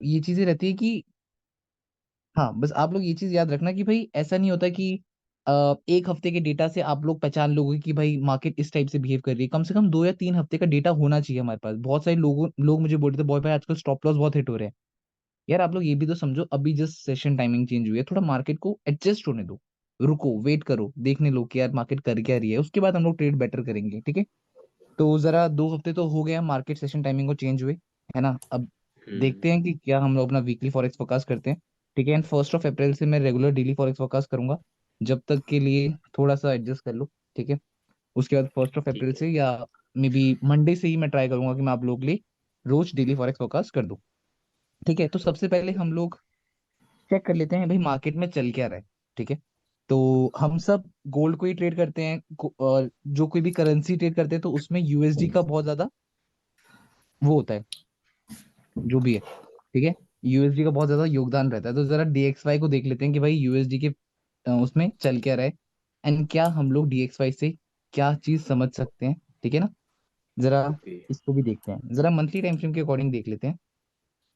ये चीजें रहती है कि हाँ, बस आप लोग ये चीज याद रखना कि भाई ऐसा नहीं होता कि एक हफ्ते के डेटा से आप लोग पहचान लोगे कि भाई मार्केट इस टाइप से बिहेव कर रही है। कम से कम 2 या 3 हफ्ते का डेटा होना चाहिए हमारे पास। बहुत सारे लोग मुझे बोल रहे थे, बॉय भाई आजकल स्टॉप लॉस बहुत हिट हो रहे हैं। यार आप लोग ये भी तो समझो, अभी जस्ट सेशन टाइमिंग चेंज हुई है, थोड़ा मार्केट को एडजस्ट होने दो। रुको, वेट करो, देखने लो कि यार मार्केट कर क्या रही है, उसके बाद हम लोग ट्रेड बेटर करेंगे, ठीक है। तो जरा 2 हफ्ते तो हो गया मार्केट सेशन टाइमिंग को चेंज हुए, है ना। अब हम्म। देखते हैं कि क्या हम लोग अपना वीकली फॉरेक्स फोरकास्ट करते हैं, ठीक है। एंड 1 अप्रैल से मैं रेगुलर डेली फॉरेक्स फोरकास्ट करूंगा, जब तक के लिए थोड़ा सा एडजस्ट कर लो, ठीक है। उसके बाद 1 अप्रैल ठीक है। से या मे बी मंडे से ही मैं ट्राई करूंगा कि मैं आप लोग के लिए रोज डेली फॉरेक्स फोरकास्ट कर दूं, ठीक है। तो सबसे पहले हम लोग चेक कर लेते हैं भाई मार्केट में चल क्या रहा है, ठीक है। तो हम सब गोल्ड को ही ट्रेड करते हैं, और जो कोई भी करेंसी ट्रेड करते हैं तो उसमें यूएसडी का बहुत ज्यादा वो होता है, जो भी है, ठीक है। यूएसडी का बहुत ज्यादा योगदान रहता है। तो जरा डीएक्सवाई को देख लेते हैं कि भाई यूएसडी के उसमें चल क्या रहा है, एंड क्या हम लोग डीएक्सवाई से क्या चीज समझ सकते हैं, ठीक है ना। जरा ओके। इसको भी देखते हैं, जरा मंथली टाइम फ्रेम के अकॉर्डिंग देख लेते हैं।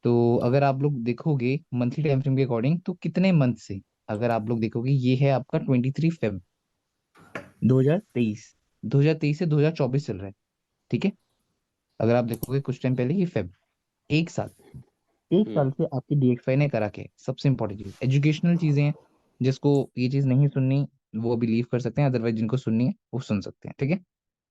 तो अगर आप लोग देखोगे मंथली टाइम फ्रेम के अकॉर्डिंग, तो कितने मंथ से, अगर आप लोग देखोगे ये है आपका 23 फेब 2023, 2023 से 2024 चल रहा है, ठीक है। अगर आप देखोगे कुछ टाइम पहले ये फेब, 1 साल, एक हम्म। साल से आपकी डीएक्सवाई ने करा के सबसे इंपॉर्टेंट चीज एजुकेशनल चीजें हैं। जिसको ये चीज नहीं सुननी वो बिलीव कर सकते हैं, अदरवाइज जिनको सुननी है वो सुन सकते हैं, ठीक है।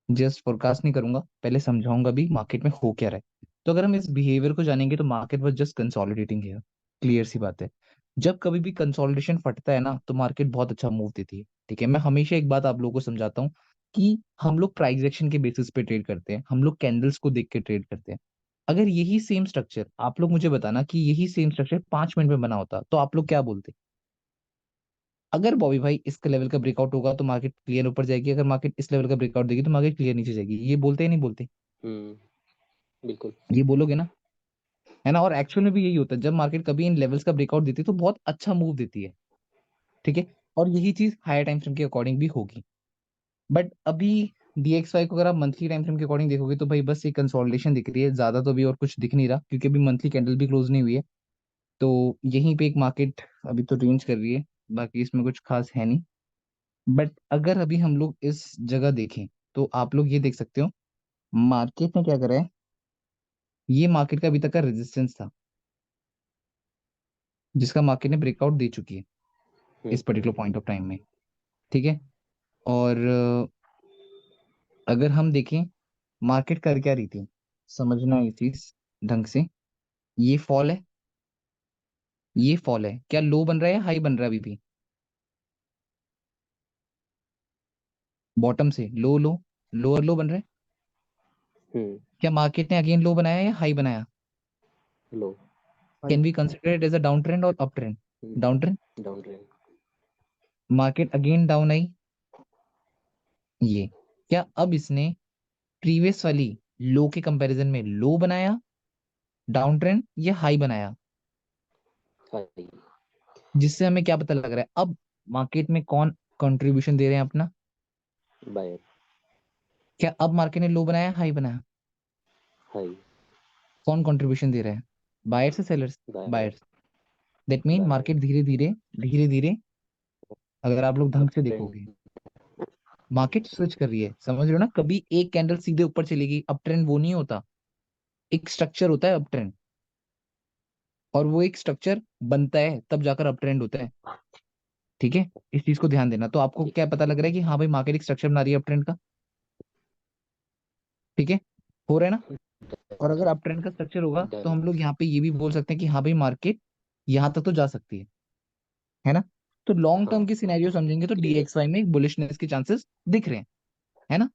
जस्ट फोरकास्ट नहीं करूंगा, पहले समझाऊंगा भी मार्केट में हो क्या रहा है। तो अगर हम इस बिहेवियर को जानेंगे तो मार्केट वॉज जस्ट कंसोलिडेटिंग है, क्लियर सी बात है। जब कभी भी कंसोलिडेशन फटता है ना तो मार्केट बहुत अच्छा मूव देती है, ठीक है। मैं हमेशा एक बात आप लोगों को समझाता हूँ कि हम लोग प्राइस एक्शन के बेसिस पे ट्रेड करते हैं, हम लोग कैंडल्स को देख के ट्रेड करते हैं। अगर यही सेम स्ट्रक्चर आप लोग मुझे बताना कि यही सेम स्ट्रक्चर 5 मिनट में बना होता तो आप लोग क्या बोलते। अगर बॉबी भाई इसका लेवल का ब्रेकआउट होगा तो मार्केट क्लियर ऊपर जाएगी, अगर मार्केट इस लेवल का ब्रेकआउट देगी तो मार्केट क्लियर नीचे जाएगी, ये बोलते ही नहीं बोलते। हम्म। बिल्कुल। ये बोलोगे ना, है ना। और एक्चुअल में भी यही होता है, जब मार्केट कभी इन लेवल्स का ब्रेकआउट देती है तो बहुत अच्छा मूव देती है, ठीक है। और यही चीज हायर टाइम फ्रेम के अकॉर्डिंग भी होगी। बट अभी डीएक्सवाई को अगर आप मंथली टाइम फ्रेम के अकॉर्डिंग देखोगे तो भाई बस एक कंसोलिडेशन दिख रही है, ज्यादा तो अभी और कुछ दिख नहीं रहा, क्योंकि अभी मंथली कैंडल भी क्लोज नहीं हुई है। तो यहीं पे एक मार्केट अभी तो रेंज कर रही है, बाकी इसमें कुछ खास है नहीं। बट अगर अभी हम लोग इस जगह देखें तो आप लोग ये देख सकते हो मार्केट ने क्या करा है। ये मार्केट का अभी तक का रेजिस्टेंस था, जिसका मार्केट ने ब्रेकआउट दे चुकी है हम्म। इस पर्टिकुलर पॉइंट ऑफ टाइम में, ठीक है। और अगर हम देखें मार्केट कर क्या रही थी, समझना ये चीज ढंग से। ये फॉल है, ये फॉल है, क्या लो बन रहा है या हाई बन रहा है अभी भी। बॉटम से लो लो, लो और लो बन रहा है। हम्म। क्या मार्केट ने अगेन लो बनाया या हाई बनाया। Low. High. Can we consider it as a down trend और up trend. Down trend. Down trend. Market again down आई, ये क्या अब इसने प्रीवियस वाली लो के कंपैरिजन में लो बनाया, डाउन ट्रेंड या हाई बनाया। हाई। जिससे हमें क्या पता लग रहा है अब मार्केट में कौन कंट्रीब्यूशन दे रहे हैं अपना। बायर। क्या अब मार्केट ने लो बनाया हाई बनाया। हाई। कौन कंट्रीब्यूशन दे रहा है, बायर्स से sellers. Buyer. Buyers. That mean buyer. Market धीरे धीरे धीरे धीरे, अगर आप लोग ढंग अप से ट्रेंड। देखोगे मार्केट स्विच कर रही है, समझ रहे हो ना। कभी एक कैंडल सीधे ऊपर चलेगी, अप ट्रेंड वो नहीं होता, एक स्ट्रक्चर होता है अप ट्रेंड। और वो एक स्ट्रक्चर बनता है तब जाकर अप ट्रेंड होता है, ठीक है। इस चीज को ध्यान देना। तो आपको ठीक क्या पता लग रहा है कि हाँ भाई मार्केट एक स्ट्रक्चर बना रही है अप ट्रेंड का, ठीक है। हो रहा है ना। और अगर अप ट्रेंड का स्ट्रक्चर होगा तो डन। हम लोग यहाँ पे ये भी बोल सकते हैं कि हाँ भाई मार्केट यहाँ तक तो जा सकती है ना। तो लॉन्ग हाँ। टर्म की सिनेरियो समझेंगे तो क्लियर। डीएक्सवाई में एक बुलिशनेस के चांसेस दिख रहे हैं, है ना।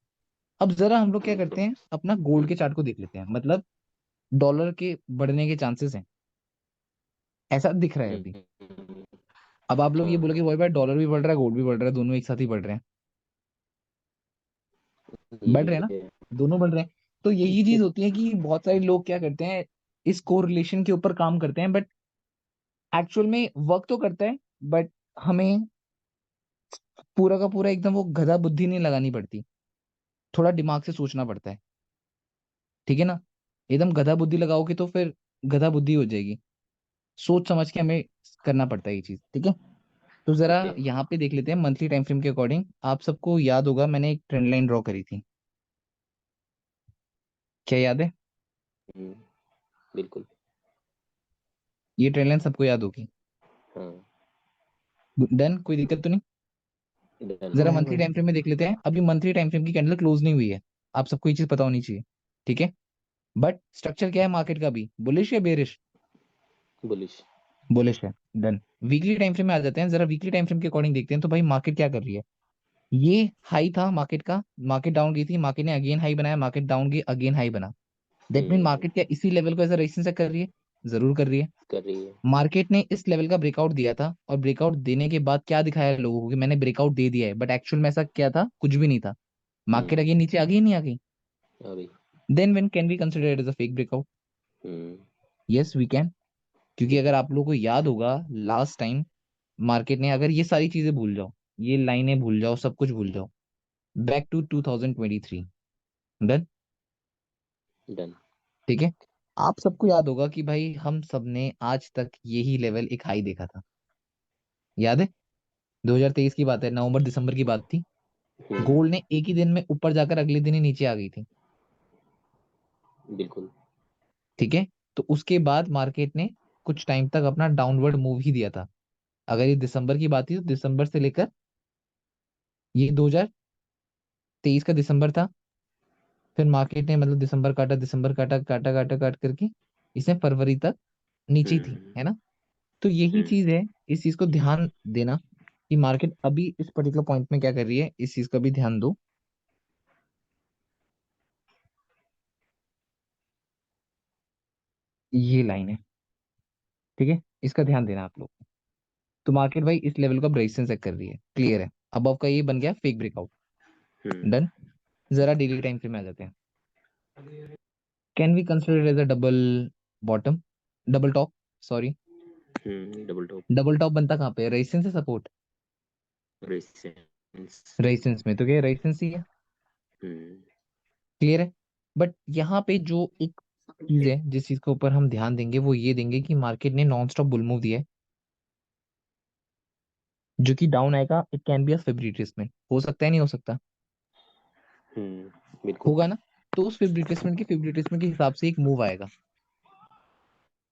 अब जरा हम लोग क्या करते हैं, अपना गोल्ड के चार्ट को देख लेते हैं, मतलब डॉलर के बढ़ने के चांसेस हैं, ऐसा दिख रहा है अभी। अब आप लोग ये हाँ। बोलोगे वही भाई डॉलर भी बढ़ रहा है गोल्ड भी बढ़ रहा है, दोनों एक साथ ही बढ़ रहे हैं। बढ़ रहे हैं ना, ये दोनों बढ़ रहे हैं। तो यही चीज होती है कि बहुत सारे लोग क्या करते हैं, इस कोरिलेशन के ऊपर काम करते हैं, बट एक्चुअल में वर्क तो करता है, बट हमें पूरा का पूरा एकदम वो गधा बुद्धि नहीं लगानी पड़ती, थोड़ा दिमाग से सोचना पड़ता है, ठीक है ना। एकदम गधा बुद्धि लगाओगे तो फिर गधा बुद्धि हो जाएगी। सोच समझ के हमें करना पड़ता है ये चीज, ठीक है। तो जरा ओके। यहाँ पे देख लेते हैं मंथली टाइम फ्रेम के अकॉर्डिंग। आप सबको याद होगा मैंने एक ट्रेंड लाइन ड्रॉ करी थी, क्या याद है? हम्म, बिल्कुल। ये ट्रेंड लाइन सबको याद होगी। हाँ। डन, कोई दिक्कत तो नहीं? डन। जरा मंथली टाइम फ्रेम में देख लेते हैं। अभी मंथली टाइम फ्रेम की कैंडल क्लोज नहीं हुई है, आप सबको ये चीज पता होनी चाहिए, ठीक है। बट स्ट्रक्चर क्या है मार्केट का भी, बुलिश या बेरिश? बुलिश। बुलिश है। डन। वीकली टाइम फ्रेम में आ जाते हैं, जरा वीकली टाइम फ्रेम के अकॉर्डिंग देखते हैं तो भाई मार्केट क्या कर रही है। ये हाई था मार्केट का, मार्केट डाउन गई थी, मार्केट ने अगेन हाई बनाया, मार्केट डाउन गई, अगेन हाई बना। दैट मीन हम्म, मार्केट क्या इसी लेवल को एज रेजिस्टेंस कर रही है? जरूर कर रही है। कर रही है। मार्केट ने इस लेवल का ब्रेकआउट दिया था, और ब्रेकआउट देने के बाद क्या दिखाया लोगों को कि मैंने ब्रेकआउट दे दिया है, बट एक्चुअल में ऐसा क्या था, कुछ भी नहीं था। मार्केट हम्म, अगेन नीचे आ गई, नहीं आ गई? अभी। Then when can we consider it as a fake breakout? Hmm, yes we can. क्योंकि अगर आप लोगों को याद होगा लास्ट टाइम मार्केट ने, अगर ये सारी चीजें भूल जाओ, ये लाइनें भूल जाओ, सब कुछ भूल जाओ, बैक टू 2023, डन, डन। ठीक है। आप सबको याद होगा कि भाई हम सबने आज तक यही लेवल एक हाई देखा था, याद है? 2023 की बात है, नवंबर दिसंबर की बात थी। हम्म, गोल्ड ने एक ही दिन में ऊपर जाकर अगले दिन ही नीचे आ गई थी, बिल्कुल। ठीक है। तो उसके बाद मार्केट ने कुछ टाइम तक अपना डाउनवर्ड मूव ही दिया था। अगर ये दिसंबर की बात थी तो दिसंबर से लेकर, ये 2023 का दिसंबर था, फिर मार्केट ने मतलब दिसंबर काटा, दिसंबर काटा, काटा काटा काट करके इसने फरवरी तक नीचे ही थी, हम्म, है ना। तो यही हम्म, चीज है, इस चीज को ध्यान देना कि मार्केट अभी इस पर्टिकुलर पॉइंट में क्या कर रही है, इस चीज का भी ध्यान दो। ये लाइन है, ठीक है, इसका ध्यान देना आप लोग। तो मार्केट भाई इस लेवल का ब्रेसिंग चेक कर रही है, क्लियर है। अबव का ये बन गया फेक ब्रेकआउट, हम्म, डन। जरा डेली टाइम फ्रेम में आ जाते हैं। Can we consider as a double bottom, double top, sorry. Double top. Double top बनता कहाँ पे, रेजिस्टेंस से सपोर्ट? रेसिस्टेंस। रेजिस्टेंस में, तो क्या रेजिस्टेंस ही है, हम्म, क्लियर है। बट यहाँ पे जो एक चीज है जिस चीज के ऊपर हम ध्यान देंगे वो ये देंगे कि मार्केट ने नॉन स्टॉप बुल मूव दिया है, जो कि डाउन आएगा, it can be a Feb retracement, हो सकता है, नहीं हो सकता? बिल्कुल। होगा ना। तो उस फेब रिट्रेसमेंट के हिसाब से एक मूव आएगा,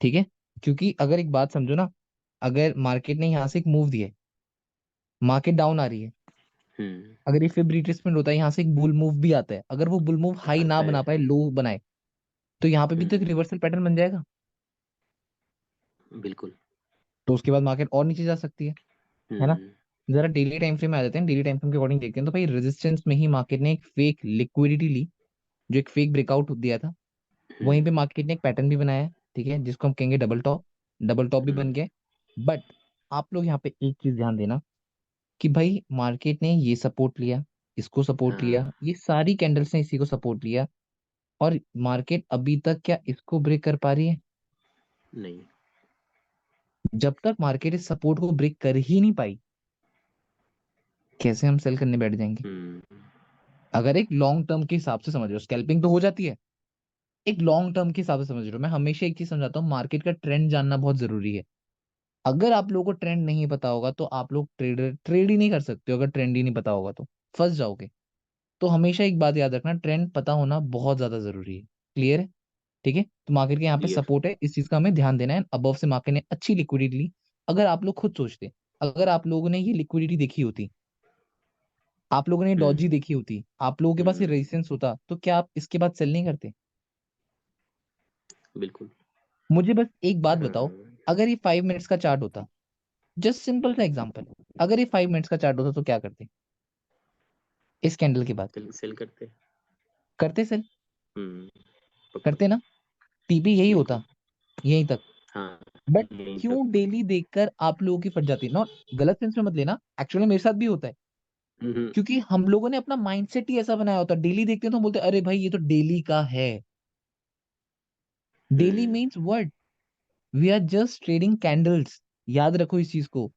ठीक है। क्योंकि अगर एक बात समझो ना, अगर मार्केट ने यहाँ से एक मूव दिया है, मार्केट डाउन आ रही है, हम्म, अगर ये फेब रिट्रेसमेंट होता है, यहाँ से एक बुल मूव भी आता है, अगर वो बुल मूव हाई ना आता है। बना पाए, लो बनाए, तो यहाँ पे भी तो एक हम्म, रिवर्सल पैटर्न बन जाएगा। बिल्कुल। तो उसके बाद मार्केट और नीचे जा सकती है ना। हम्म, जरा डेली टाइम फ्रेम में आ जाते हैं, डेली टाइम फ्रेम के अकॉर्डिंग देखते हैं। तो भाई रेजिस्टेंस में ही मार्केट ने एक फेक लिक्विडिटी ली, जो एक फेक ब्रेकआउट दिया था। वहीं पे हम्म, मार्केट ने एक पैटर्न भी बनाया है, ठीक है, जिसको हम कहेंगे डबल टॉप। डबल टॉप भी बन हम्म, गया। बट आप लोग यहाँ पे एक चीज ध्यान देना कि भाई मार्केट ने ये सपोर्ट लिया, इसको सपोर्ट लिया, हाँ, ये सारी कैंडल्स ने इसी को सपोर्ट लिया, और मार्केट अभी तक क्या इसको ब्रेक कर पा रही है? नहीं। जब तक मार्केट इस सपोर्ट को ब्रेक कर ही नहीं पाई, कैसे हम सेल करने बैठ जाएंगे? हम्म, अगर एक लॉन्ग टर्म के हिसाब से समझ रहे हो, स्कैल्पिंग तो हो जाती है, एक लॉन्ग टर्म के हिसाब से समझ रहे हो, मैं हमेशा एक चीज समझाता हूँ, मार्केट का ट्रेंड जानना बहुत जरूरी है। अगर आप लोगों को ट्रेंड नहीं पता होगा तो आप लोग ट्रेड ही नहीं कर सकते हो, अगर ट्रेंड ही नहीं पता होगा तो फंस जाओगे। तो हमेशा एक बात याद रखना, ट्रेंड पता होना बहुत ज्यादा जरूरी है, क्लियर है, ठीक है। तो मार्केट के यहाँ पे क्लियर। सपोर्ट है, इस चीज का हमें ध्यान देना है। अबव से मार्केट ने अच्छी लिक्विडिटी ली। अगर आप लोग खुद सोचते, अगर आप लोगों ने ये लिक्विडिटी देखी होती, आप लोगों ने डॉजी हम्म, देखी होती, आप लोगों के पास ये हम्म, रेजिस्टेंस होता, तो क्या आप इसके बाद सेल नहीं करते? बिल्कुल। मुझे बस एक बात बताओ, हाँ, अगर ये 5 मिनट्स का चार्ट होता, जस्ट सिंपल सा एग्जांपल, अगर ये 5 मिनट्स का चार्ट होता तो क्या करते इस कैंडल के बाद? सेल सेल करते। करते सेल? हम्म, पक्का। करते ना। टीपी यही बिल्कुल। होता, यहीं तक। हाँ, बट यहीं तक। क्यों डेली देखकर आप लोगों की फट जाती है? नॉट गलत सेंस में मत लेना, एक्चुअली मेरे साथ भी होता है। हम्म, क्योंकि हम लोगों ने अपना माइंडसेट ही ऐसा बनाया होता है, डेली देखते हैं तो हम बोलते हैं अरे भाई ये तो डेली का है। Daily hmm, means what? We are just trading candles, याद रखो इस चीज को।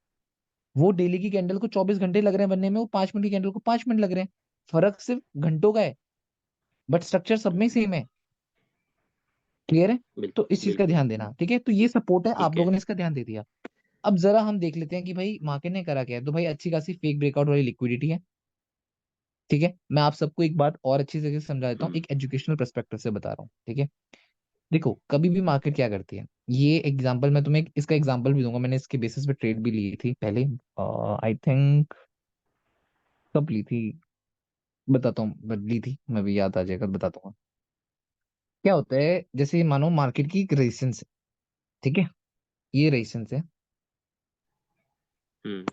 वो डेली की कैंडल को 24 घंटे लग रहे हैं बनने में, वो 5 मिनट की कैंडल को 5 मिनट लग रहे हैं। फर्क सिर्फ घंटों का है, बट स्ट्रक्चर सब में सेम है, क्लियर है? तो इस चीज का बिल्कुल। ध्यान देना, ठीक है? तो ये सपोर्ट है, आप ठीक है। लोगों ने इसका ध्यान दे दिया। अब जरा हम देख लेते हैं कि भाई मार्केट ने करा क्या है। तो भाई अच्छी खासी फेक ब्रेकआउट वाली लिक्विडिटी है, ठीक है? मैं आप सबको एक बात और अच्छी तरीके से समझा देता हूँ, हुँ, एक एजुकेशनल पर्सपेक्टिव से बता रहा हूँ, ठीक है? देखो, कभी भी मार्केट क्या करती है, ये एग्जांपल मैं तुम्हें इसका एग्जांपल भी दूंगा, मैंने इसके बेसिस पे ट्रेड भी ली थी पहले, आई थिंक कब ली थी बताता हूँ, ली थी मैं भी, याद आ जाएगा तो बताता हूँ। क्या होता है, जैसे मानो मार्केट की एक रेजिस्टेंस है, ठीक है? ये रेजिस्टेंस है। हुँ,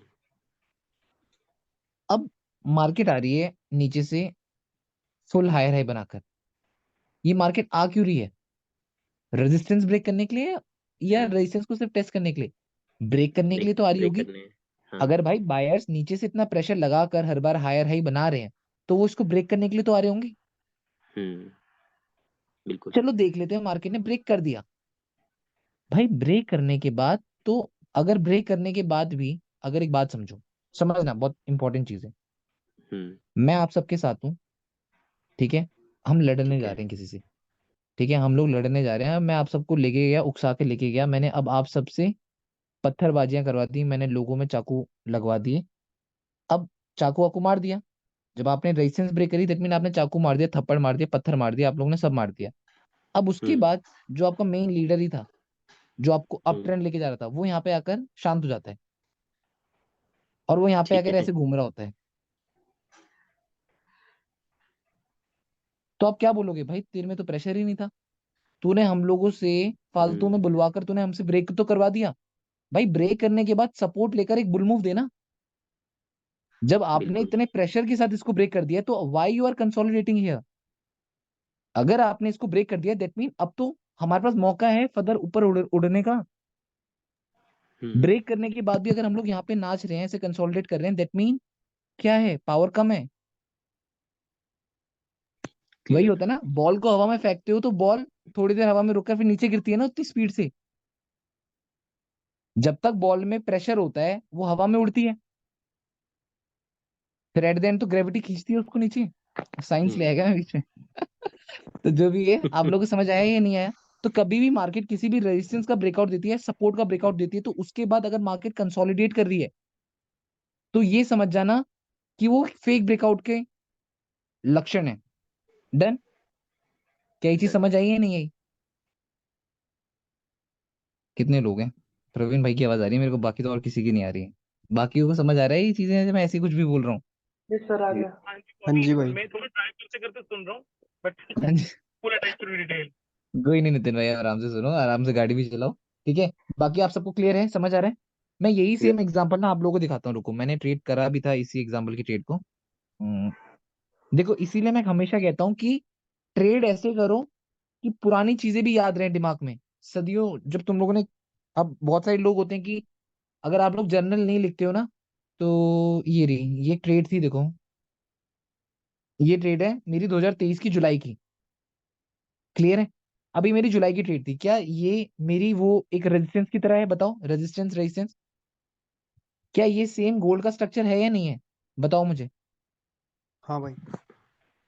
अब मार्केट आ रही है नीचे से फुल हायर हाई बनाकर, ये मार्केट आ क्यों रही है? रेजिस्टेंस ब्रेक करने के लिए, या हुँ, रेजिस्टेंस को सिर्फ टेस्ट करने के लिए? ब्रेक करने के नहीं लिए तो आ रही ब्रेक होगी। करने हैं। हाँ, अगर भाई बायर्स नीचे से इतना प्रेशर लगाकर हर बार हायर हाई बना रहे हैं, तो वो इसको ब्रेक करने के लिए तो आ रहे होंगे। हुँ, बिल्कुल। चलो देख लेते हैं, मार्केट ने ब्रेक कर दिया। भाई ब्रेक करने के बाद तो, अगर ब्रेक करने के बाद भी, अगर एक बात समझो, समझना बहुत इंपॉर्टेंट चीज है, हुँ, मैं आप सबके साथ हूँ, ठीक है? हम लड़ने ठीक जा है। रहे हैं किसी से, ठीक है? हम लोग लड़ने जा रहे हैं, मैं आप सबको लेके गया, उकसा के लेके गया मैंने, अब आप सबसे पत्थरबाजियां करवा दी मैंने, लोगों में चाकू लगवा दिए। अब चाकू वाकू मार दिया, जब आपने रेजिस्टेंस ब्रेक करी दैट मीन आपने चाकू मार दिया, थप्पड़ मार दिया, पत्थर मार दिया, आप लोगों ने सब मार दिया। अब हुँ, उसके बाद जो आपका मेन लीडर ही था, जो आपको अप हुँ, ट्रेंड लेके जा रहा था, वो यहाँ पे आकर शांत हो जाता है, और वो यहाँ पे ठीक आकर है। ऐसे घूम रहा होता है। तो आप क्या बोलोगे, भाई तेरे में तो प्रेशर ही नहीं था, तूने हम लोगों से फालतू में हुँ, बुलवाकर तूने हमसे ब्रेक तो करवा दिया। भाई ब्रेक करने के बाद सपोर्ट लेकर एक बुल मूव देना। जब आपने बिल्कुल। इतने प्रेशर के साथ इसको ब्रेक कर दिया, तो why you are consolidating here? अगर आपने इसको ब्रेक कर दिया दैट मीन अब तो हमारे पास मौका है फर्दर ऊपर उड़ने का। हुँ, ब्रेक करने के बाद भी अगर हम लोग यहाँ पे नाच रहे हैं, ऐसे कंसोलिडेट कर रहे हैं, दैट मीन क्या है, पावर कम है। वही क्लियर। होता है ना, बॉल को हवा में फेंकते हो तो बॉल थोड़ी देर हवा में रुककर फिर नीचे गिरती है ना उतनी स्पीड से। जब तक बॉल में प्रेशर होता है वो हवा में उड़ती है, फिर एट द एंड तो ग्रेविटी खींचती है उसको नीचे। साइंस ले हुँ, आएगा मैं बीच में। तो जो भी है, आप लोगों को समझ आया या नहीं आया? तो कभी भी मार्केट किसी भी रेजिस्टेंस का ब्रेकआउट देती है, सपोर्ट का ब्रेकआउट देती है, तो उसके बाद अगर मार्केट कंसोलिडेट कर रही है, तो ये समझ जाना कि वो फेक ब्रेकआउट के लक्षण है। डन? क्या ये चीज डन। समझ आई है नहीं आई? कितने लोग हैं? प्रवीण भाई की आवाज आ रही है मेरे को, बाकी तो और किसी की नहीं आ रही है। बाकी को समझ आ रहा है ये चीजें, जब मैं ऐसे ही कुछ भी बोल रहा हूँ? यस सर आ गया। हाँ जी भाई। मैं थोड़ा टाइम से करते सुन रहा हूँ बट हाँ जी। पूरा टाइम थ्रू डिटेल। कोई नहीं नितिन भाई, आराम से सुनो, आराम से गाड़ी भी चलाओ, ठीक है? बाकी आप सबको क्लियर है, समझ आ रहा है? मैं यही क्लियर। सेम एग्जांपल ना आप लोगों को दिखाता हूँ, रुको, मैंने ट्रेड करा भी था इसी एग्जांपल की ट्रेड को। देखो, इसीलिए मैं हमेशा कहता हूँ कि ट्रेड ऐसे करो कि पुरानी चीजें भी याद रहें दिमाग में। सदियों जब तुम लोगों ने, अब बहुत सारे लोग होते हैं कि अगर आप लोग जर्नल नहीं लिखते हो ना, तो ये रही, ये ट्रेड थी देखो, ये ट्रेड है मेरी 2023 की जुलाई की। क्लियर है? अभी मेरी जुलाई की ट्रेड थी, क्या ये मेरी वो एक रेजिस्टेंस की तरह है? बताओ, रेजिस्टेंस रेजिस्टेंस, क्या ये सेम गोल्ड का स्ट्रक्चर है या नहीं है? बताओ मुझे। हाँ भाई।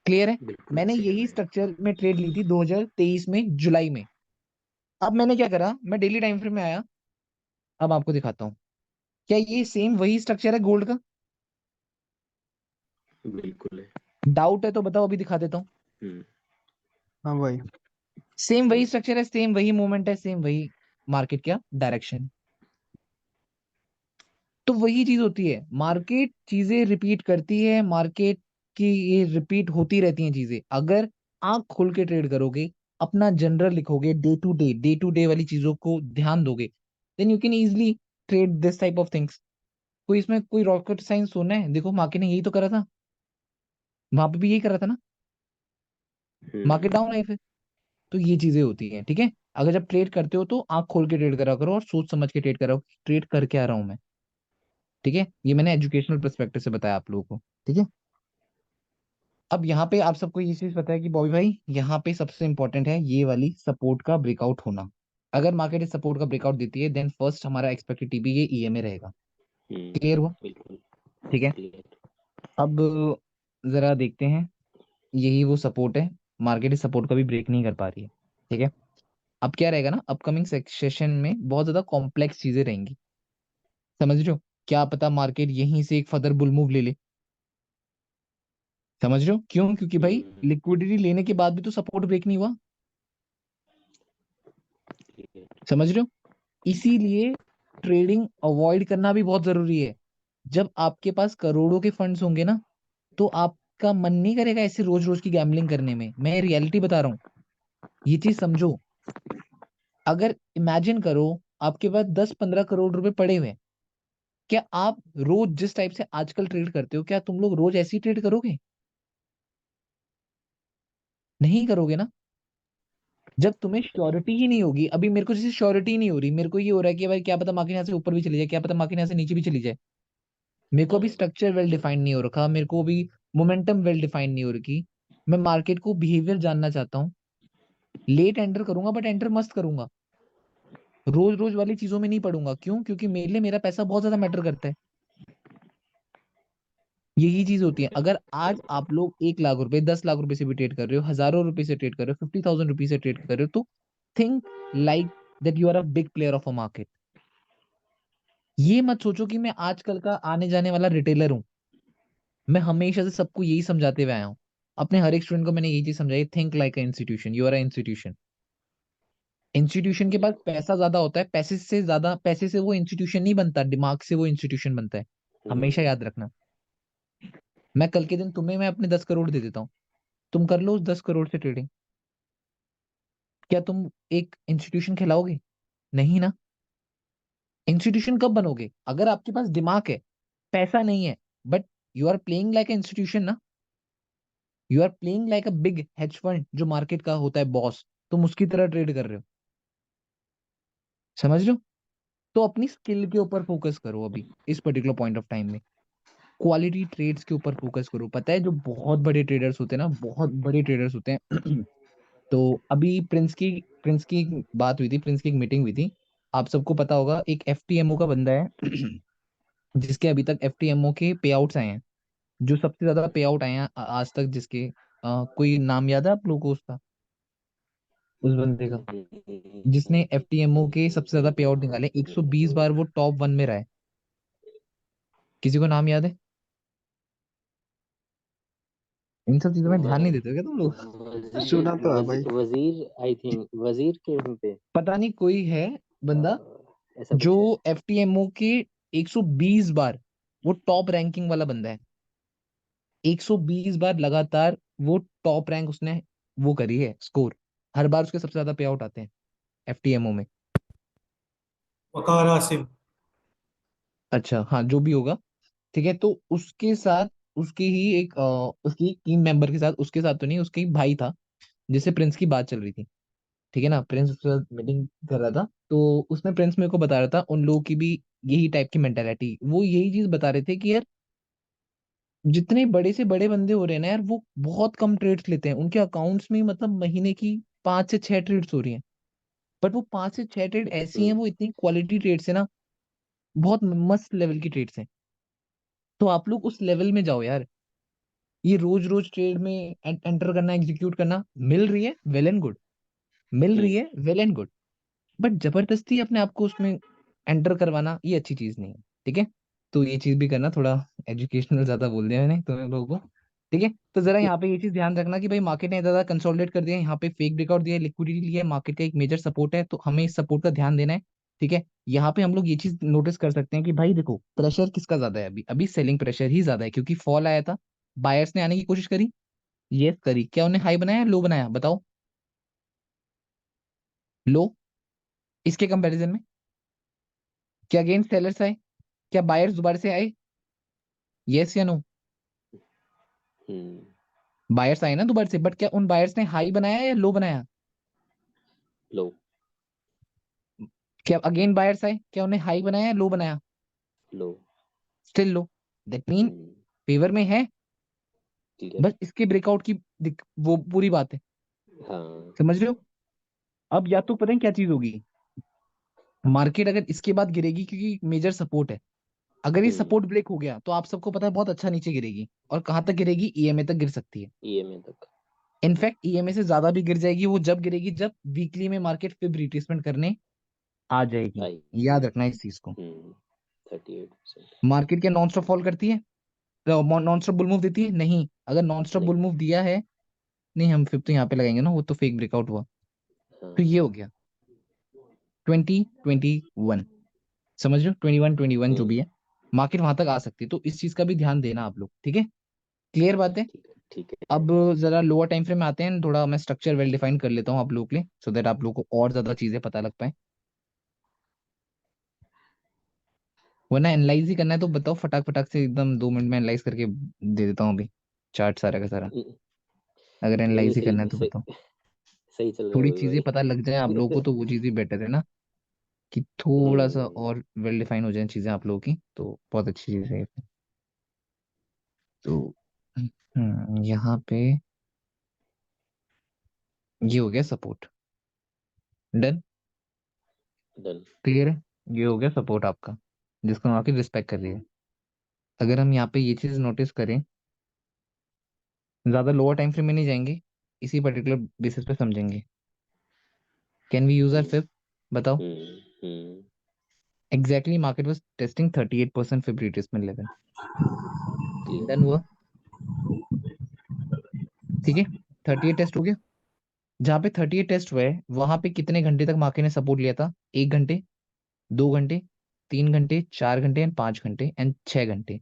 क्लियर है? बिल्कुल मैंने सेम यही है। स्ट्रक्चर में ट्रेड ली थी 2023 में जुलाई में। अब मैंने क्या करा, मैं डेली टाइम फ्रेम में आया, अब आपको दिखाता हूँ, क्या ये सेम वही स्ट्रक्चर है गोल्ड का? बिल्कुल है। डाउट है तो बताओ, अभी दिखा देता हूँ। हुँ, हाँ भाई। सेम वही सेम। स्ट्रक्चर है, सेम वही मूवमेंट है, सेम वही मार्केट क्या डायरेक्शन। तो वही चीज होती है, मार्केट चीजें रिपीट करती है, मार्केट की ये रिपीट होती रहती हैं चीजें। अगर आंख खोल के ट्रेड करोगे, अपना जनरल लिखोगे, डे टू डे वाली चीजों को ध्यान दोगे, then you can easily trade this type of things. कोई इसमें कोई रॉकेट साइंस होना है? देखो मार्केट ने यही तो करा था, वहां पे भी यही करा था ना, मार्केट हुँ, डाउन आई फिर। तो ये चीजें होती हैं, ठीक है? अगर जब ट्रेड करते हो तो आंख खोल के ट्रेड करा करो और सोच समझ के ट्रेड करो, ट्रेड कर क्या रहा हूं मैं, ठीक है? ये मैंने एजुकेशनल पर्सपेक्टिव से बताया आप लोगों को, ठीक है? अब यहाँ पे आप सबको ये चीज पता है कि बॉबी भाई, यहाँ पे सबसे इंपॉर्टेंट है ये वाली सपोर्ट का ब्रेकआउट होना। अगर मार्केट इस सपोर्ट का ब्रेकआउट देती है, देन फर्स्ट हमारा एक्सपेक्टेड टीपी ये ईएमए रहेगा। हुँ, क्लियर हुआ? बिल्कुल ठीक है। क्लियर। अब जरा देखते हैं, यही वो सपोर्ट है, मार्केट इस सपोर्ट का भी ब्रेक नहीं कर पा रही है, ठीक है? अब क्या रहेगा ना, अपकमिंग सेशन में बहुत ज्यादा कॉम्प्लेक्स चीजें रहेंगी, समझ रहे हो? क्या पता मार्केट यहीं से एक फर्दर बुल मूव ले ले, समझ रहे हो? क्यों? क्योंकि भाई हम्म, लिक्विडिटी लेने के बाद भी तो सपोर्ट ब्रेक नहीं हुआ, ठीक है। समझ रहे हो? इसीलिए ट्रेडिंग अवॉइड करना भी बहुत जरूरी है। जब आपके पास करोड़ों के फंड्स होंगे ना, तो आपका मन नहीं करेगा ऐसे रोज रोज की गैम्बलिंग करने में। मैं रियलिटी बता रहा हूँ, ये चीज समझो। अगर इमेजिन करो आपके पास 10-15 करोड़ रुपए पड़े हुए हैं, क्या आप रोज जिस टाइप से आजकल ट्रेड करते हो, क्या तुम लोग रोज ऐसे ही ट्रेड करोगे? नहीं करोगे ना। जब तुम्हें श्योरिटी ही नहीं होगी, अभी मेरे को जैसे श्योरिटी नहीं हो रही, मेरे को ये हो रहा है कि भाई क्या पता मार्केट यहाँ से ऊपर भी चली जाए, क्या पता मार्केट यहाँ से नीचे भी चली जाए। मेरे को अभी हाँ, स्ट्रक्चर वेल डिफाइंड नहीं हो रखा, मेरे को अभी मोमेंटम वेल डिफाइंड नहीं हो रखी। मैं मार्केट को बिहेवियर जानना चाहता हूँ। लेट एंटर करूंगा बट एंटर मस्त करूंगा। रोज रोज वाली चीजों में नहीं पड़ूंगा। क्यों? क्योंकि मेरे लिए मेरा पैसा बहुत ज्यादा मैटर करता है। यही चीज होती है। अगर आज आप लोग 1 लाख रुपए, 10 लाख रुपए से भी ट्रेड कर रहे हो, हजारों रुपए से ट्रेड कर रहे हो, 50,000 रुपीज से ट्रेड कर रहे हो, तो think like that you are a big player of a market. ये मत सोचो कि मैं आजकल का आने जाने वाला रिटेलर हूँ। मैं हमेशा से सबको यही समझाते हुए आया हूँ। अपने हर एक स्टूडेंट को मैंने यही चीज समझाई, think like a institution, you are a institution. Institution के पास बिल्कुल। पैसा ज्यादा होता है, पैसे से ज्यादा, पैसे से वो इंस्टीट्यूशन नहीं बनता, दिमाग से वो इंस्टीट्यूशन बनता है। हमेशा हम्म, याद रखना। मैं कल के दिन तुम्हें मैं अपने 10 करोड़ दे देता हूँ, तुम कर लो उस 10 करोड़ से ट्रेडिंग। क्या तुम एक इंस्टीट्यूशन खिलाओगे? नहीं ना। इंस्टीट्यूशन कब बनोगे? अगर आपके पास दिमाग है, पैसा नहीं है, but you are playing like institution ना। You are playing like a big hedge fund जो मार्केट का होता है बॉस, तुम उसकी तरह ट्रेड कर रहे हो, समझ रहे हो? तो अपनी स्किल के ऊपर फोकस करो अभी इस पर्टिकुलर पॉइंट ऑफ टाइम में। क्वालिटी ट्रेड्स के ऊपर फोकस करो। पता है जो बहुत बड़े ट्रेडर्स होते हैं ना, बहुत बड़े ट्रेडर्स होते हैं तो अभी प्रिंस की बात हुई थी, प्रिंस की एक मीटिंग हुई थी। आप सबको पता होगा, एक एफटीएमओ का बंदा है जिसके अभी तक एफटीएमओ के पे आउट्स आए हैं, जो सबसे ज्यादा पे आउट आए हैं आज तक, जिसके कोई नाम याद है आप लोगों को उसका, उस बंदे का जिसने एफटीएमओ के सबसे ज्यादा पे आउट निकाले? 120 बार वो टॉप 1 में रहा है। किसी को नाम याद है? इन सब चीजों में ध्यान नहीं देते हो क्या तुम लोग? वजीर सुना तो है भाई। वजीर आई थिंक वजीर के उन पे पता नहीं कोई है बंदा ऐसा जो कुछ है। एफटीएमओ के 120 बार, वो टॉप रैंकिंग वाला बंदा है। 120 बार लगातार वो टॉप रैंक उसने वो करी है स्कोर। हर बार उसके सबसे ज्यादा पे आउट आते हैं एफटीएमओ में। वकार आसिम। अच्छा हाँ, जो भी होगा, ठीक है। तो उसके साथ, उसकी ही एक उसकी टीम मेंबर के साथ, उसके साथ तो नहीं, उसके ही भाई था जिससे प्रिंस की बात चल रही थी, ठीक है ना। प्रिंस उसके साथ मीटिंग कर रहा था, तो उसमें प्रिंस मेरे को बता रहा था उन लोगों की भी यही टाइप की मेंटेलिटी। वो यही चीज बता रहे थे कि यार जितने बड़े से बड़े बंदे हो रहे हैं ना यार, वो बहुत कम ट्रेड्स लेते हैं। उनके अकाउंट्स में मतलब महीने की 5 से 6 ट्रेड्स हो रही हैं, बट वो 5 से 6 ट्रेड ऐसी हैं, हम्म, वो इतनी क्वालिटी ट्रेड्स है ना, बहुत मस्त लेवल की ट्रेड्स हैं। तो आप लोग उस लेवल में जाओ यार। ये रोज रोज ट्रेड में एंटर करना, एग्जीक्यूट करना, मिल रही है वेल एंड गुड, मिल रही हम्म, है वेल एंड गुड, बट जबरदस्ती अपने आप को उसमें एंटर करवाना ये अच्छी चीज नहीं है, ठीक है। तो ये चीज भी करना थोड़ा, एजुकेशनल ज्यादा बोल दिया मैंने तुम लोगों को, ठीक है। तो जरा यहाँ पे ये चीज ध्यान रखना कि भाई मार्केट ने ज्यादा कंसोलिडेट कर दिया है, यहाँ पे फेक ब्रेकआउट दिया है, लिक्विडिटी लिया है, मार्केट का एक मेजर सपोर्ट है, तो हमें इस सपोर्ट का ध्यान देना है, ठीक है। यहाँ पे हम लोग ये चीज नोटिस कर सकते हैं कि भाई देखो प्रेशर किसका ज्यादा है, अभी अभी सेलिंग प्रेशर ही ज्यादा है, क्योंकि फॉल आया था, बायर्स ने आने की कोशिश करी, ये करी, क्या उन्हें हाई बनाया लो बनाया बताओ? लो। इसके कंपैरिजन में क्या अगेन सेलर्स आए? क्या बायर्स दोबारा से आए? यस या नो? हम्म, बायर्स आए ना दोबारा से, बट क्या उन बायर्स ने हाई बनाया या लो बनाया? लो, क्या अगेन बायर्स आए, क्या उन्हें हाई बनाया या लो बनाया? Low. Still low. That mean hmm, favour में है। ठीक है। बस इसके ब्रेकआउट की वो पूरी बात है, हाँ। समझ रहे हो? अब या तो पता है क्या चीज होगी, मार्केट अगर इसके बाद गिरेगी क्योंकि मेजर सपोर्ट है, अगर ये हम्म, सपोर्ट ब्रेक हो गया तो आप सबको पता है बहुत अच्छा नीचे गिरेगी, और कहां तक गिरेगी? ईएमए तक गिर सकती है। ईएमए तक। इनफैक्ट ईएमए से ज्यादा भी गिर जाएगी, वो जब गिरेगी जब वीकली में मार्केट फिर रिट्रेसमेंट करने आ जाएगी। आई। याद रखना इस चीज को। 38%। मार्केट क्या नॉन स्टॉप फॉल करती है, नॉन स्टॉप बुल मूव देती है? नहीं। अगर नॉन स्टॉप बुल नहीं। मूव दिया है, नहीं हम फिर तो यहाँ पे लगाएंगे ना, वो तो फेक ब्रेकआउट हुआ। तो हाँ। ये हो गया 2021, समझ लो 21 जो भी है, मार्केट वहां तक आ सकती है। तो इस चीज का भी ध्यान देना आप लोग, ठीक है? क्लियर बात है? ठीक है, ठीक है। अब जरा लोअर टाइम फ्रेम में आते हैं, थोड़ा मैं स्ट्रक्चर वेल डिफाइन कर लेता हूँ आप लोगों के लिए, सो दैट आप लोगों को और ज्यादा चीजें पता लग पाए। वरना एनालाइज ही करना है तो बताओ, फटाक फटाक से एकदम 2 मिनट में एनालाइज करके दे देता हूँ अभी, चार्ट सारा का सारा। नहीं अगर नहीं, एनालाइज ही करना है सही तो सही। बताओ। सही चल रहा है थोड़ी अभी चीजें पता लग जाए आप लोगों को भाई। तो वो चीजें बेटर है ना, कि थोड़ा सा हम्म। और वेल डिफाइन हो जाए चीजें आप लोगों की, तो बहुत अच्छी चीज है। तो यहाँ पे ये हो गया सपोर्ट, डन, डन। क्लियर है? ये हो गया सपोर्ट आपका, जिसको मार्केट रिस्पेक्ट कर रही है। अगर हम यहाँ पे ये चीज नोटिस करें, ज्यादा लोअर टाइम फ्रेम में नहीं जाएंगे, इसी पर्टिकुलर बेसिस पे समझेंगे। Can we use our hmm. Fib? बताओ। Hmm. Exactly market was testing 38% fib retracement level. Clear. Done हुआ, ठीक है? 38 टेस्ट हो गया। जहां पे 38 टेस्ट हुए, वहां पे कितने घंटे तक मार्केट ने सपोर्ट लिया था? 1 घंटे, 2 घंटे, 3 घंटे, 4 घंटे एंड 5 घंटे एंड 6 घंटे।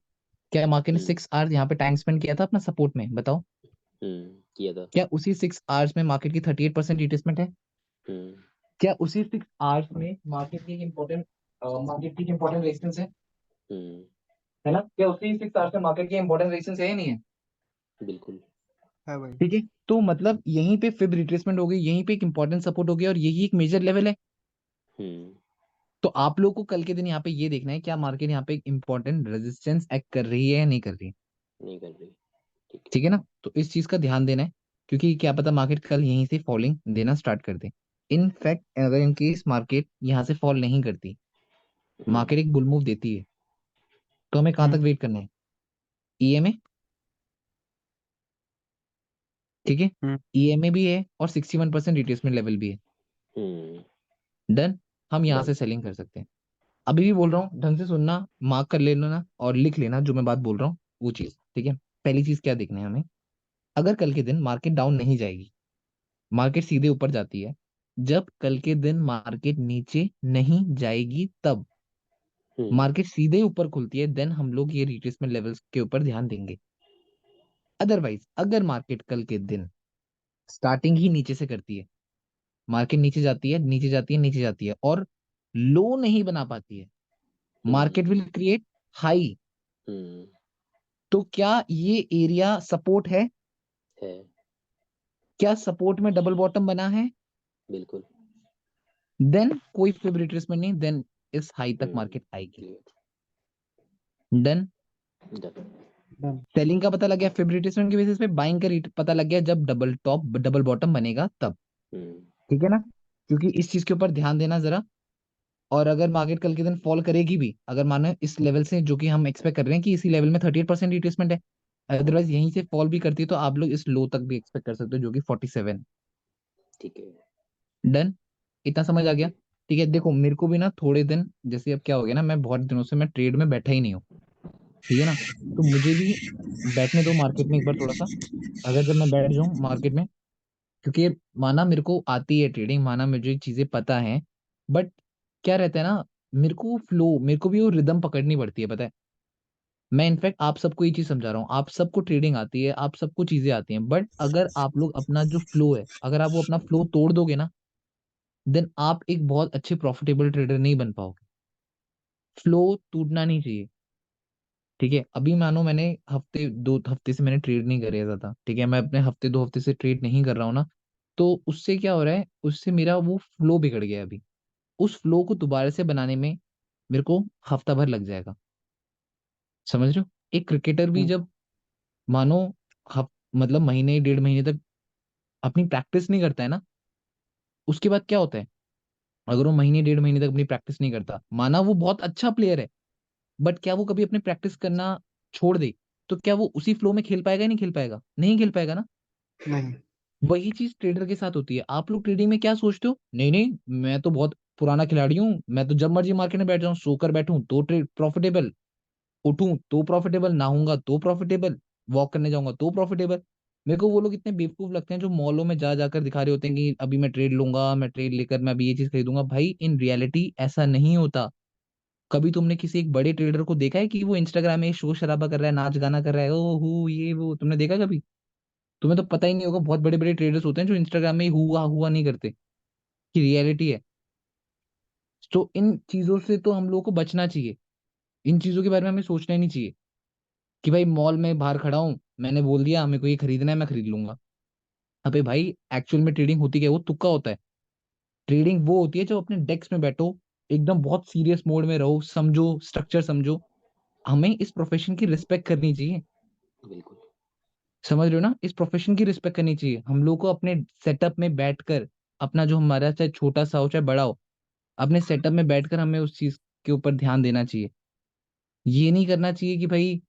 क्या मार्केट ने हम्म। 6 आवर्स यहाँ पे टाइम स्पेंड किया था अपना सपोर्ट में? बताओ। किया था। क्या उसी 6 आवर्स में मार्केट की 38% रिट्रेसमेंट है? हम्म। क्या उसी 6 आवर्स में मार्केट की इंपॉर्टेंट रेजिस्टेंस हम्म। है ना? क्या उसी 6 आवर्स में मार्केट की इंपॉर्टेंट रेजिस्टेंस है या नहीं है? बिल्कुल। है भाई। ठीक है, तो मतलब यहीं पे फिब रिट्रेसमेंट हो गई, यहीं पे एक इंपॉर्टेंट सपोर्ट हो गया, और यही एक मेजर लेवल है। हम्म। तो आप लोगों को कल के दिन यहाँ पे ये देखना है, क्या मार्केट यहाँ पे एक इंपॉर्टेंट रेजिस्टेंस एक्ट कर रही है या नहीं कर रही है। नहीं कर रही। ठीक ठीक है ना? तो इस चीज का ध्यान देना है, क्योंकि क्या पता मार्केट कल यहीं से फॉलिंग देना स्टार्ट कर दे। इनफैक्ट अगर इन केस मार्केट यहाँ से फॉल नहीं करती, है। मार्केट एक बुल मूव देती है, तो हमें कहाँ तक वेट करना है? ईएमए, ठीक है? हम्म। ईएमए भी है और 61% रिट्रेसमेंट लेवल भी है। हम्म। डन। हम यहाँ डन। से सेलिंग कर सकते हैं। अभी भी बोल रहा हूँ, ढंग से सुनना, मार्क कर लेना और लिख लेना जो मैं बात बोल रहा हूँ, वो चीज, ठीक है? पहली चीज क्या देखना है हमें, अगर कल के दिन मार्केट डाउन नहीं जाएगी, मार्केट सीधे ऊपर जाती है, जब कल के दिन मार्केट नीचे नहीं जाएगी तब, हम्म। मार्केट सीधे ऊपर खुलती है, देन हम लोग ये रिट्रेसमेंट लेवल्स के ऊपर ध्यान देंगे। अदरवाइज अगर मार्केट कल के दिन स्टार्टिंग ही नीचे से करती है, मार्केट नीचे जाती है, नीचे जाती है, नीचे जाती है, और लो नहीं बना पाती है, hmm. Market will create high. Hmm. तो क्या ये एरिया सपोर्ट है? है। क्या सपोर्ट में डबल बॉटम बना है? बिल्कुल। देन कोई फिब रिट्रेसमेंट नहीं, देन इस हाई तक मार्केट आएगी। Clear. Done. Done. Done. Selling का पता लग गया फिब रिट्रेसमेंट के बेसिस पे, बाइंग का पता लग गया जब डबल टॉप डबल बॉटम बनेगा तब। हम्म। ठीक है ना? क्योंकि इस चीज के ऊपर ध्यान देना जरा। और अगर मार्केट कल के दिन फॉल करेगी भी, अगर मानो इस लेवल से जो कि हम एक्सपेक्ट कर रहे हैं कि इसी लेवल में 38% रिट्रेसमेंट है, अदरवाइज यहीं से फॉल भी करती है, तो आप लोग इस लो तक भी एक्सपेक्ट कर सकते हो जो कि 47। ठीक है। डन। इतना समझ आ गया? ओके। ठीक है, देखो मेरे को भी ना थोड़े दिन, जैसे अब क्या हो गया ना, मैं बहुत दिनों से मैं ट्रेड में बैठा ही नहीं हूँ, ठीक है ना? तो मुझे भी बैठने दो मार्केट में एक बार थोड़ा सा। अगर जब मैं बैठ जाऊं मार्केट में, क्योंकि ये माना मेरे को आती है ट्रेडिंग, माना मुझे चीजें पता है, बट क्या रहता है ना, मेरे को भी वो रिदम पकड़नी पड़ती है, पता है? मैं इनफैक्ट आप सबको ये चीज समझा रहा हूँ, आप सबको ट्रेडिंग आती है, आप सबको चीजें आती हैं, बट अगर आप लोग अपना जो फ्लो है, अगर आप वो अपना फ्लो तोड़ दोगे ना, देन आप एक बहुत अच्छे प्रॉफिटेबल ट्रेडर नहीं बन पाओगे। फ्लो टूटना नहीं चाहिए। ठीक है? अभी मानो मैंने हफ्ते 2 हफ्ते से मैंने ट्रेड नहीं कर था, ठीक है? मैं अपने हफ्ते 2 हफ्ते से ट्रेड नहीं कर रहा हूँ ना, तो उससे क्या हो रहा है, उससे मेरा वो फ्लो बिगड़ गया है अभी। उस फ्लो को दोबारा से बनाने में मेरे को हफ्ता भर लग जाएगा। समझ रहे हो? एक क्रिकेटर भी हम्म। जब मानो मतलब महीने 1.5 महीने तक अपनी प्रैक्टिस नहीं करता है ना, उसके बाद क्या होता है, अगर वो महीने 1.5 महीने तक अपनी प्रैक्टिस नहीं करता, माना वो बहुत अच्छा प्लेयर है, बट क्या वो कभी अपनी प्रैक्टिस करना छोड़ दे, तो क्या वो उसी फ्लो में खेल पाएगा? नहीं खेल पाएगा, नहीं खेल पाएगा ना? नहीं। वही चीज ट्रेडर के साथ होती है। आप लोग ट्रेडिंग में क्या सोचते हो, नहीं नहीं मैं तो बहुत पुराना खिलाड़ी हूँ, मैं तो जब मर्जी मार्केट में बैठ जाऊं, सोकर बैठूं तो ट्रेड प्रॉफिटेबल, उठूं तो प्रॉफिटेबल, नहाऊंगा तो प्रॉफिटेबल, वॉक करने जाऊंगा तो प्रॉफिटेबल। मेरे को वो लोग इतने बेवकूफ लगते हैं जो मॉलों में जा जाकर दिखा रहे होते हैं कि अभी मैं ट्रेड लूंगा, मैं ट्रेड लेकर मैं अभी ये चीज खरीदूंगा। भाई इन रियलिटी ऐसा नहीं होता। कभी तुमने किसी एक बड़े ट्रेडर को देखा है कि वो इंस्टाग्राम में शोर शराबा कर रहा है, नाच गाना कर रहा है, ओ हु ये वो, तुमने देखा कभी? तुम्हें तो पता ही नहीं होगा, बहुत बड़े बड़े ट्रेडर्स होते हैं जो इंस्टाग्राम में हुआ हुआ नहीं करते, कि रियलिटी है। तो इन चीजों से तो हम लोगों को बचना चाहिए। इन चीजों के बारे में हमें सोचना ही नहीं चाहिए कि भाई मॉल में बाहर खड़ा हूँ, मैंने बोल दिया मेरे को ये खरीदना है मैं खरीद लूंगा। अबे भाई एक्चुअल में ट्रेडिंग होती क्या है? वो तुक्का होता है। ट्रेडिंग वो होती है जब अपने डेस्क में बैठो, एकदम बहुत सीरियस मोड में रहो, समझो स्ट्रक्चर समझो। हमें इस प्रोफेशन की रिस्पेक्ट करनी चाहिए। बिल्कुल। समझ रहे हो ना? इस प्रोफेशन की रिस्पेक्ट करनी चाहिए हम लोग को। अपने सेटअप में बैठकर, अपना जो हमारा चाहे छोटा सा हो चाहे बड़ा हो, अपने सेटअप में बैठकर हमें उस चीज के ऊपर ध्यान देना चाहिए। ये नहीं करना चाहिए कि भाई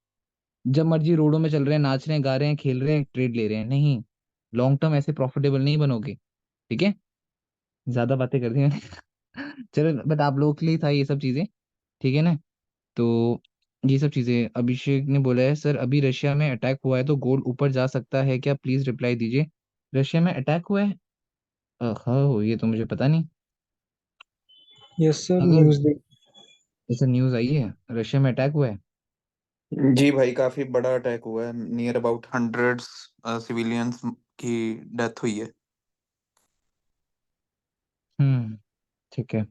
जब मर्जी रोडों में चल रहे हैं, नाच रहे हैं, गा रहे हैं, खेल रहे हैं, ट्रेड ले रहे हैं। नहीं, लॉन्ग टर्म ऐसे प्रॉफिटेबल नहीं बनोगे। ठीक है, ज्यादा बातें कर दी मैंने। चलो, बट आप लोगों के लिए था ये सब चीजें। ठीक है ना? तो ये सब चीजें अभिषेक ने बोला है, सर अभी रशिया में अटैक हुआ है तो गोल्ड ऊपर जा सकता है क्या, प्लीज रिप्लाई दीजिए। रशिया में अटैक हुआ है? हाँ, ये तो मुझे पता नहीं। यस सर, अगर न्यूज़ देख। ऐसा न्यूज आई है रशिया में अटैक हुआ है? जी भाई, काफी बड़ा अटैक हुआ है, नियर अबाउट हंड्रेड्स सिविलियंस की डेथ हुई है। ठीक है।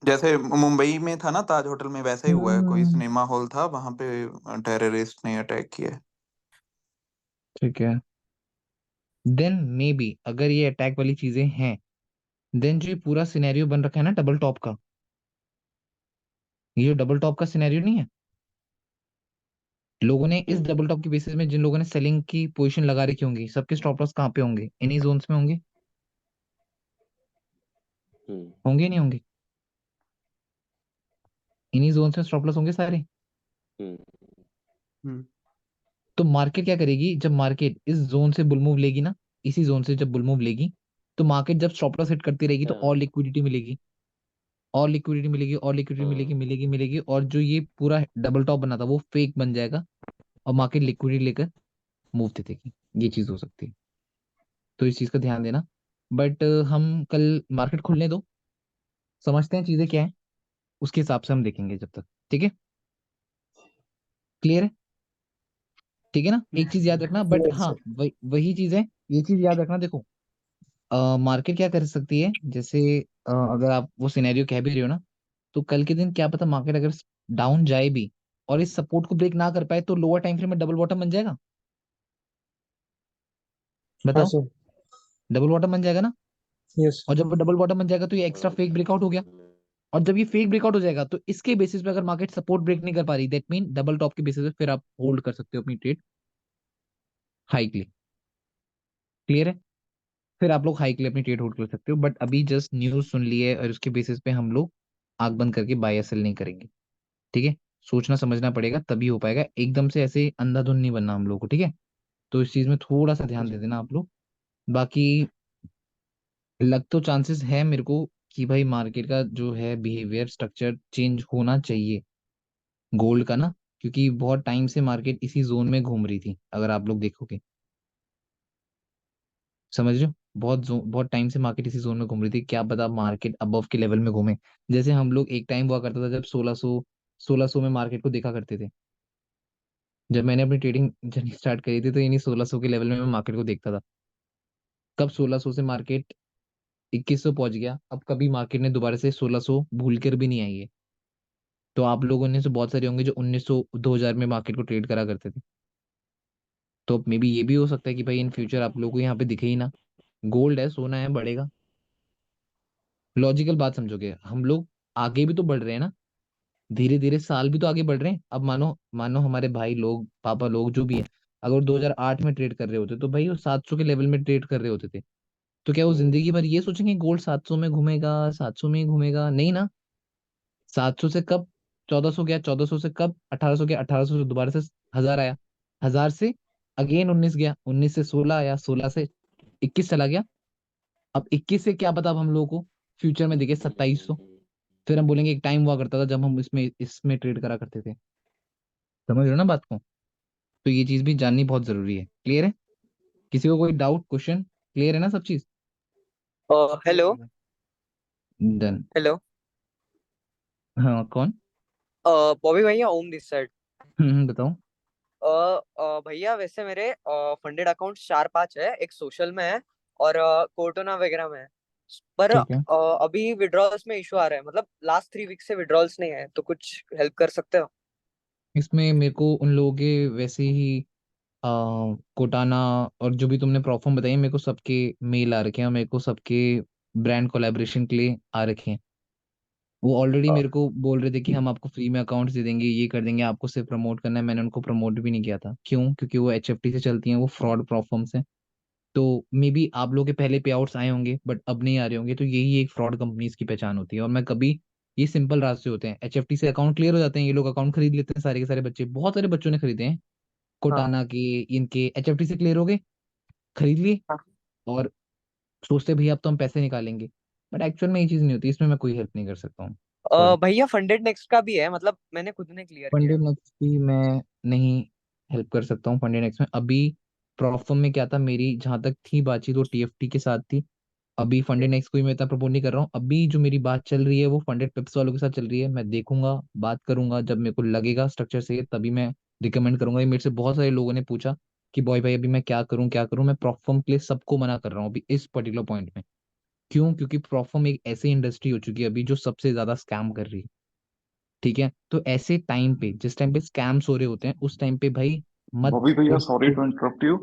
जैसे मुंबई में था ना ताज होटल में, वैसा ही हुआ है, कोई हम्म, सिनेमा हॉल था वहां पे, टेररिस्ट ने अटैक किया है। ठीक है। देन मे बी अगर ये अटैक वाली चीजें हैं, देन जो ये पूरा सिनेरियो बन रखा है ना डबल टॉप का, ये जो डबल टॉप का सिनेरियो नहीं है, लोगों ने इस हम्म। डबल टॉप के बेसिस में जिन लोगों ने सेलिंग की पोजीशन लगा रखी होंगी, सबके स्टॉप लॉस कहाँ पे होंगे? इन्हीं जोन्स में होंगे। हम्म। होंगे नहीं होंगे? इन्हीं जोन्स में स्टॉप लॉस होंगे सारे। हम्म। हम्म। तो मार्केट क्या करेगी, जब मार्केट इस जोन से बुल मूव लेगी ना, इसी जोन से जब बुल मूव लेगी, तो मार्केट जब स्टॉप लॉस हिट करती रहेगी तो और हाँ। लिक्विडिटी मिलेगी, और लिक्विडिटी मिलेगी, और लिक्विडिटी मिलेगी, हाँ। मिलेगी मिलेगी, और जो ये पूरा डबल टॉप बना था वो फेक बन जाएगा, और मार्केट लिक्विडिटी लेकर मूव दे देगी। ये चीज हो सकती है। तो इस चीज का ध्यान देना। बट हम कल मार्केट खुलने दो, समझते हैं चीजें क्या है, उसके हिसाब से हम देखेंगे जब तक। ठीक है? क्लियर है? ठीक है ना? एक चीज याद रखना, बट यस हाँ सर। वही चीज है, ये चीज याद रखना। देखो, मार्केट क्या कर सकती है, जैसे अगर आप वो सिनेरियो कह भी रहे हो ना, तो कल के दिन क्या पता मार्केट अगर डाउन जाए भी और इस सपोर्ट को ब्रेक ना कर पाए, तो लोअर टाइम फ्रेम में डबल बॉटम बन जाएगा। हाँ बताओ, सर। डबल बॉटम बन जाएगा ना? यस और सर। जब डबल बॉटम बन जाएगा तो ये एक्स्ट्रा हाँ, फेक ब्रेकआउट हो गया। और जब ये फेक ब्रेकआउट हो जाएगा तो इसके बेसिस पे अगर मार्केट सपोर्ट ब्रेक नहीं कर पा रही, दैट मीन डबल टॉप के बेसिस पे फिर आप होल्ड कर सकते हो अपनी ट्रेड हाई के लिए। क्लियर है? फिर आप लोग हाई के लिए अपनी ट्रेड होल्ड कर सकते हो, बट अभी जस्ट न्यूज सुन ली है और उसके बेसिस पे हम लोग आंख बंद करके बाय या सेल नहीं करेंगे। ठीक है? सोचना समझना पड़ेगा तभी हो पाएगा, एकदम से ऐसे अंधाधुन नहीं बनना हम लोग को। ठीक है? तो इस चीज में थोड़ा सा ध्यान जी। दे देना आप लोग। बाकी लग तो चांसेस है मेरे को कि भाई मार्केट का जो है बिहेवियर स्ट्रक्चर चेंज होना चाहिए गोल्ड का ना, क्योंकि बहुत टाइम से मार्केट इसी जोन में घूम रही थी, अगर आप लोग देखोगे। समझ रहे हो? बहुत टाइम से मार्केट इसी जोन में घूम रही थी, क्या पता मार्केट अबव के लेवल में घूमे। जैसे हम लोग एक टाइम हुआ करता था जब 1600 में मार्केट को देखा करते थे। जब मैंने अपनी ट्रेडिंग जर्नी स्टार्ट करी थी तो इन्हीं 1600 के लेवल में मैं मार्केट को देखता था। कब 1600 से मार्केट 2100 पहुंच गया, अब कभी मार्केट ने दोबारा से 1600 भूल कर भी नहीं आई है। तो आप लोगों ने से बहुत सारे होंगे जो 1900 2000 में मार्केट को ट्रेड करा करते थे। तो मे बी ये भी हो सकता है कि भाई इन फ्यूचर आप लोगों को यहाँ पे दिखे ही ना। गोल्ड है, सोना है, बढ़ेगा। लॉजिकल बात समझोगे, हम लोग आगे भी तो बढ़ रहे हैं ना, धीरे धीरे साल भी तो आगे बढ़ रहे हैं। अब मानो मानो हमारे भाई लोग, पापा लोग, जो भी है, अगर 2008 में ट्रेड कर रहे होते तो भाई वो 700 के लेवल में ट्रेड कर रहे होते थे। तो क्या वो हम्म। जिंदगी भर ये सोचेंगे गोल्ड 700 में घूमेगा, 700 में ही घूमेगा? नहीं ना। 700 से कब 1400 गया, 1400 से कब 1800 गया, 1800 से दोबारा से 1000 आया, 1000 से अगेन 19 गया, 19 से 16 आया, 16 से 21 चला गया। अब 21 से क्या पता, अब हम लोगों को फ्यूचर में दिखे 2700, फिर हम बोलेंगे एक टाइम हुआ करता था जब हम इसमें इसमें ट्रेड करा करते थे। समझ रहे हो ना बात को? तो ये चीज भी जाननी बहुत जरूरी है। क्लियर है? किसी को कोई डाउट, क्वेश्चन? क्लियर है ना सब चीज? हेलो। डन। हेलो। हाँ, कौन? बॉबी भैया, ओम दिस साइड। बताओ। भैया वैसे मेरे फंडेड अकाउंट 4-5 है, एक सोशल में है और कोर्टोना वगैरह में है। पर ठीक है, अभी विड्रॉल्स में इशू आ रहा है, मतलब लास्ट 3 वीक से विड्रॉल्स नहीं है, तो कुछ हेल्प कर सकते हो? इसमें मेरे को उन लोगों के वैसे ही कोटाना और जो भी तुमने प्रॉब्लम बताई, मेरे को सबके मेल आ रखे हैं और मेरे को सबके ब्रांड कोलैबोरेशन के लिए आ रखे हैं। वो ऑलरेडी मेरे को बोल रहे थे कि हम आपको फ्री में अकाउंट्स दे देंगे, ये कर देंगे, आपको सिर्फ प्रमोट करना है। मैंने उनको प्रमोट भी नहीं किया था। क्यों? क्योंकि वो HFT से चलती हैं, वो फ्रॉड प्लेटफॉर्म्स हैं। तो मे बी आप लोगों के पहले पे आउट्स आए होंगे बट अब नहीं आ रहे होंगे, तो यही एक फ्रॉड कंपनीज की पहचान होती है। और मैं कभी, ये सिंपल रास्ते होते हैं, HFT से अकाउंट क्लियर हो जाते हैं, ये लोग अकाउंट खरीद लेते हैं, सारे के सारे बच्चे, बहुत सारे बच्चों ने खरीदे हैं हाँ। कोटाना के, इनके। HFT से क्लियर हो गए, खरीद लिए, हाँ। और सोचते भैया अब तो हम पैसे निकालेंगे। बट एक्चुअल में ये चीज नहीं होती, इसमें मैं कोई हेल्प नहीं कर सकता हूँ। सॉरी। भैया फंडेड नेक्स्ट का भी है, मतलब मैंने खुद ने क्लियर किया फंडे है। नेक्स्ट की मैं नहीं हेल्प कर सकता हूँ। फंडे नेक्स्ट में अभी प्रॉफम में क्या था, मेरी जहां तक थी बातचीत वो TFT के साथ थी। अभी फंडेड नेक्स्ट को भी मैं इतना प्रपोज नहीं कर रहा हूँ। अभी जो मेरी बात चल रही है वो फंडेड पिप्स वालों के साथ चल रही है। मैं देखूंगा, बात करूंगा, जब मेरे को लगेगा स्ट्रक्चर से तभी मैं रिकमेंड करूंगा। ये मेरे से बहुत सारे लोगों ने पूछा कि बॉय भाई अभी मैं क्या करूं क्या करूं। मैं प्रॉफम के लिए सबको मना कर रहा हूँ अभी इस पर्टिकुलर पॉइंट में। क्यों? क्योंकि प्रॉफम एक ऐसी इंडस्ट्री हो चुकी है अभी जो सबसे ज्यादा स्कैम कर रही है। ठीक है, तो ऐसे टाइम पे, जिस टाइम पे स्कैम्स हो रहे होते हैं, उस टाइम पे भाई मत बॉबी भैया, सॉरी उनको। To interrupt you.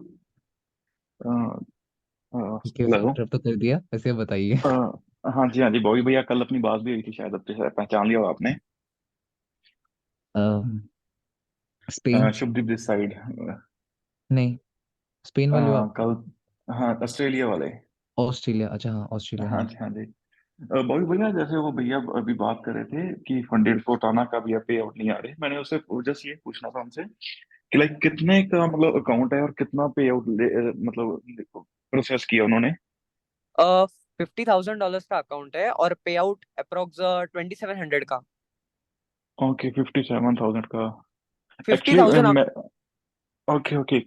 ठीक है, हेलो। इंटरप्ट तो कर दिया, वैसे बताइए। हाँ जी, हाँ जी, बॉबी भैया कल अपनी बात भी हुई थी, शायद अब तो शायद पहचान लिया हो आपने। स्पेन? Shubhdeep this side. नहीं, स्पेन वाले हो आप? कल। हाँ, ऑस्ट्रेलिया वाले। ऑस्ट्रेलिया? अच्छा हाँ, ऑस्ट्रेलिया, हाँ हाँ। जी, हाँ जी। बॉबी भैया, जैसे वो भैया अभी बात कर रहे थे कि फंडेड कोटाना का भी पे आउट नहीं आ रहे, मैंने उससे जस्ट ये पूछना था उनसे कि लाइक कितने का मतलब अकाउंट है और कितना पे आउट मतलब प्रोसेस किया उन्होंने। 50,000 डॉलर्स का अकाउंट है और पे आउट अप्रोक्स 2700 का। ओके, 57,000 का। फिफ्टी एक्चुअली थाउजेंड मैं, ओके ओके,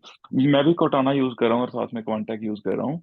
मैं भी कोटाना यूज कर रहा हूँ और साथ में कॉन्टैक्ट यूज कर रहा हूँ।